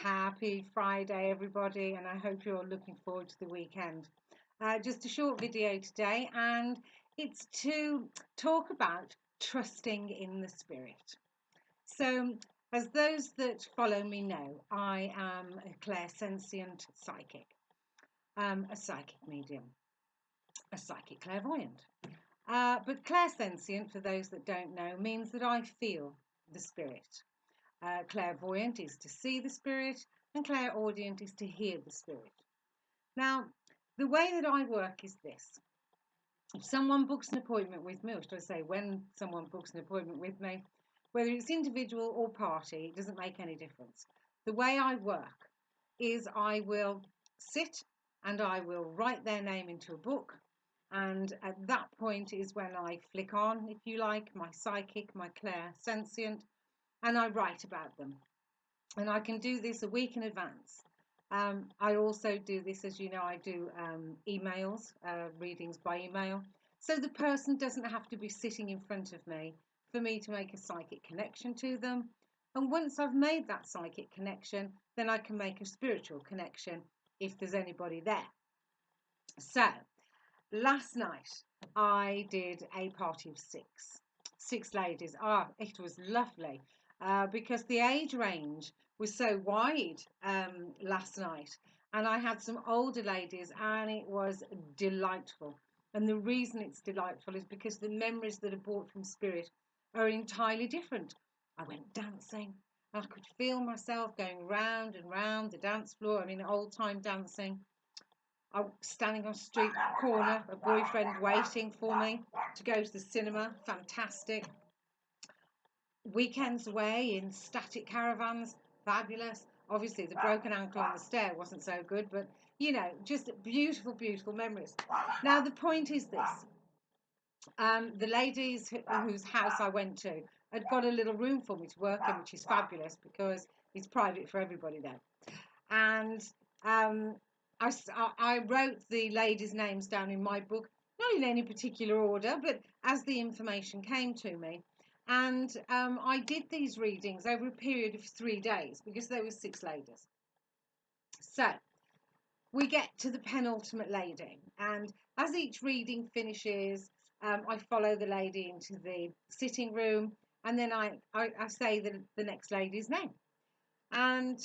Happy Friday, everybody, and I hope you're all looking forward to the weekend. Just a short video today, and it's to talk about trusting in the Spirit. So, as those that follow me know, I am a clairsentient psychic, a psychic medium, a psychic clairvoyant. But clairsentient, for those that don't know, means that I feel the Spirit. Clairvoyant is to see the Spirit, and clairaudient is to hear the Spirit. Now, the way that I work is this. If someone books an appointment with me, or should I say when someone books an appointment with me, whether it's individual or party, it doesn't make any difference. The way I work is I will sit and I will write their name into a book. And at that point is when I flick on, if you like, my psychic, my clairsentient, and I write about them. And I can do this a week in advance. I also do this, as you know, I do emails, readings by email. So the person doesn't have to be sitting in front of me for me to make a psychic connection to them. And once I've made that psychic connection, then I can make a spiritual connection if there's anybody there. So last night I did a party of six ladies. It was lovely because the age range was so wide last night, and I had some older ladies, and it was delightful. And the reason it's delightful is because the memories that are brought from spirit are entirely different. I went dancing. I could feel myself going round and round the dance floor. I mean, old time dancing. I was standing on a street corner, a boyfriend waiting for me to go to the cinema. Fantastic. Weekends away in static caravans. Fabulous. Obviously, the broken ankle on the stair wasn't so good, but just beautiful, beautiful memories. Now, the point is this. The ladies whose house I went to had got a little room for me to work in, which is fabulous because it's private for everybody there. And I wrote the ladies' names down in my book, not in any particular order, but as the information came to me. And I did these readings over a period of 3 days because there were 6 ladies. So we get to the penultimate lady, and as each reading finishes, I follow the lady into the sitting room, and then I say the next lady's name. And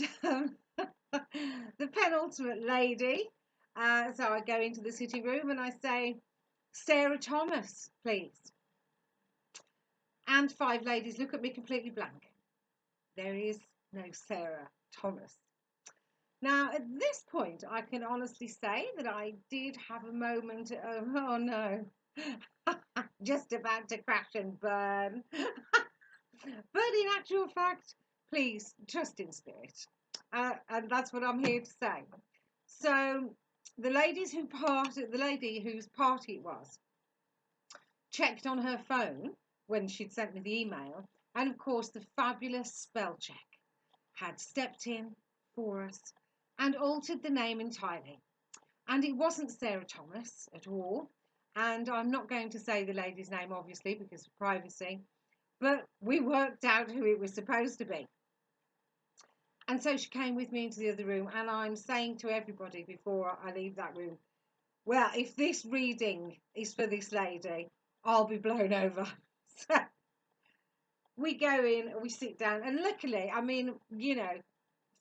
the penultimate lady, so I go into the sitting room and I say, Sarah Thomas, please. And 5 ladies look at me completely blank. There is no Sarah Thomas. Now, at this point, I can honestly say that I did have a moment of, oh no, just about to crash and burn. But in actual fact, please trust in spirit. And that's what I'm here to say. So the lady whose party it was checked on her phone when she'd sent me the email, and of course the fabulous spell check had stepped in for us and altered the name entirely. And it wasn't Sarah Thomas at all. And I'm not going to say the lady's name, obviously, because of privacy, but we worked out who it was supposed to be. And so she came with me into the other room, and I'm saying to everybody before I leave that room, well, if this reading is for this lady, I'll be blown over. So we go in, we sit down, and luckily, I mean,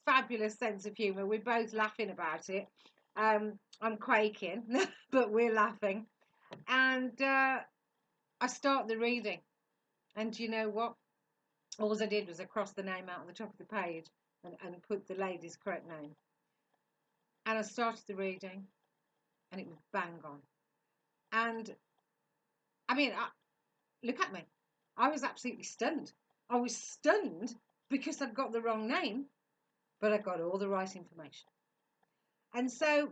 fabulous sense of humour. We're both laughing about it. I'm quaking, but we're laughing. And I start the reading. And you know what? All I did was I crossed the name out on the top of the page and put the lady's correct name. And I started the reading, and it was bang on. And I mean, look at me. I was absolutely stunned. I was stunned because I'd got the wrong name, but I got all the right information. And so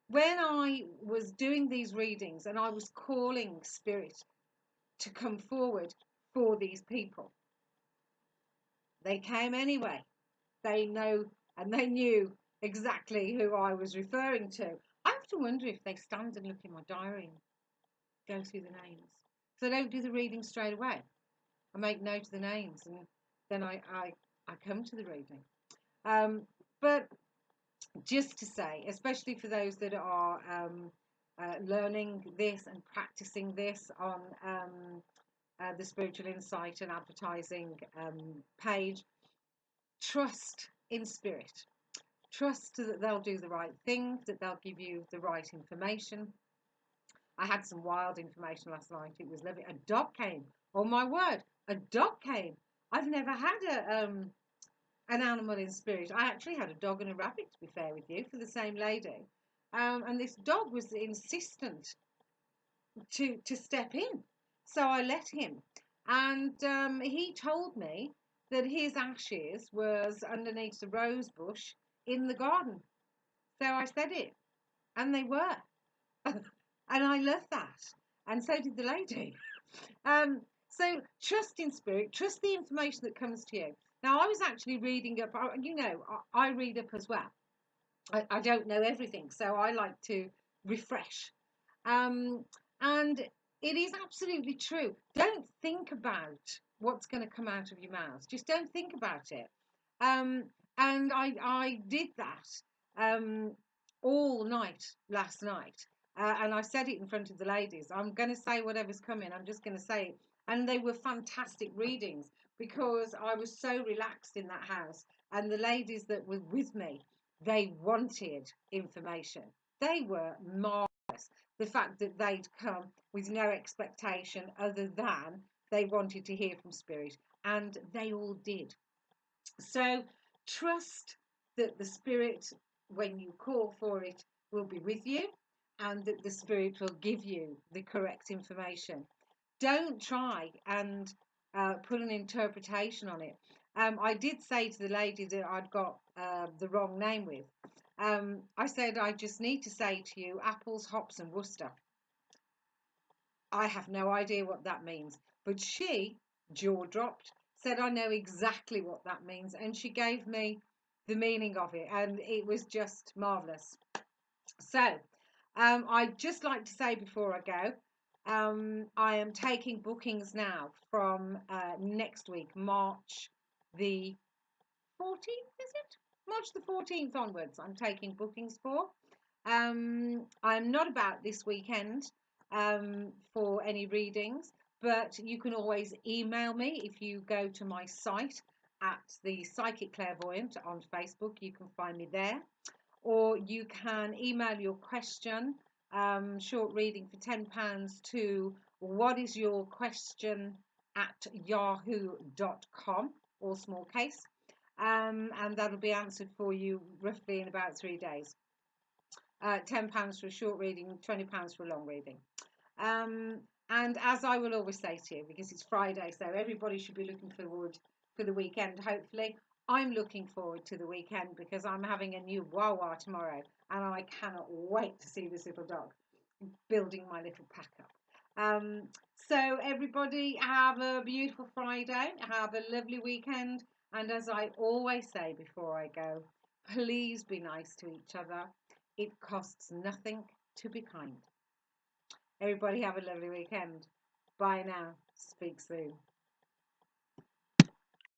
when I was doing these readings and I was calling spirit to come forward for these people, they came anyway. They know and they knew exactly who I was referring to. I have to wonder if they stand and look in my diary and go through the names. So I don't do the reading straight away. I make note of the names, and then I come to the reading. But just to say, especially for those that are learning this and practicing this on the Spiritual Insight and Advertising page, trust in spirit. Trust that they'll do the right thing, that they'll give you the right information. I had some wild information last night. It was lovely. A dog came. Oh my word, a dog came. I've never had an animal in spirit. I actually had a dog and a rabbit, to be fair with you, for the same lady. And this dog was insistent to step in. So I let him. And he told me that his ashes was underneath the rose bush in the garden. So I said it, and they were. And I love that. And so did the lady. So trust in spirit, trust the information that comes to you. Now, I was actually reading up, I read up as well. I don't know everything, so I like to refresh. Um, and it is absolutely true. Don't think about what's going to come out of your mouth. Just don't think about it. Um, and I did that all night last night. And I said it in front of the ladies. I'm going to say whatever's coming. I'm just going to say it. And they were fantastic readings because I was so relaxed in that house. And the ladies that were with me, they wanted information. They were marvelous. The fact that they'd come with no expectation other than they wanted to hear from spirit, and they all did. So trust that the spirit, when you call for it, will be with you, and that the spirit will give you the correct information. Don't try and put an interpretation on it. I did say to the lady that I'd got the wrong name with. I said, I just need to say to you, apples, hops, and Worcester. I have no idea what that means. But she, jaw dropped, said, I know exactly what that means. And she gave me the meaning of it. And it was just marvellous. So, I'd just like to say before I go, I am taking bookings now from next week, March the 14th, is it? March the 14th onwards, I'm taking bookings for. I'm not about this weekend for any readings, but you can always email me if you go to my site at the Psychic Clairvoyant on Facebook. You can find me there, or you can email your question, short reading for £10 to what is your question at yahoo.com, all small case. And that'll be answered for you roughly in about 3 days. £10 for a short reading, £20 for a long reading. And as I will always say to you, because it's Friday, so everybody should be looking forward for the weekend, hopefully. I'm looking forward to the weekend because I'm having a new Wawa tomorrow, and I cannot wait to see this little dog, building my little pack up. So everybody have a beautiful Friday, have a lovely weekend, and as I always say before I go, please be nice to each other. It costs nothing to be kind. Everybody have a lovely weekend. Bye now. Speak soon.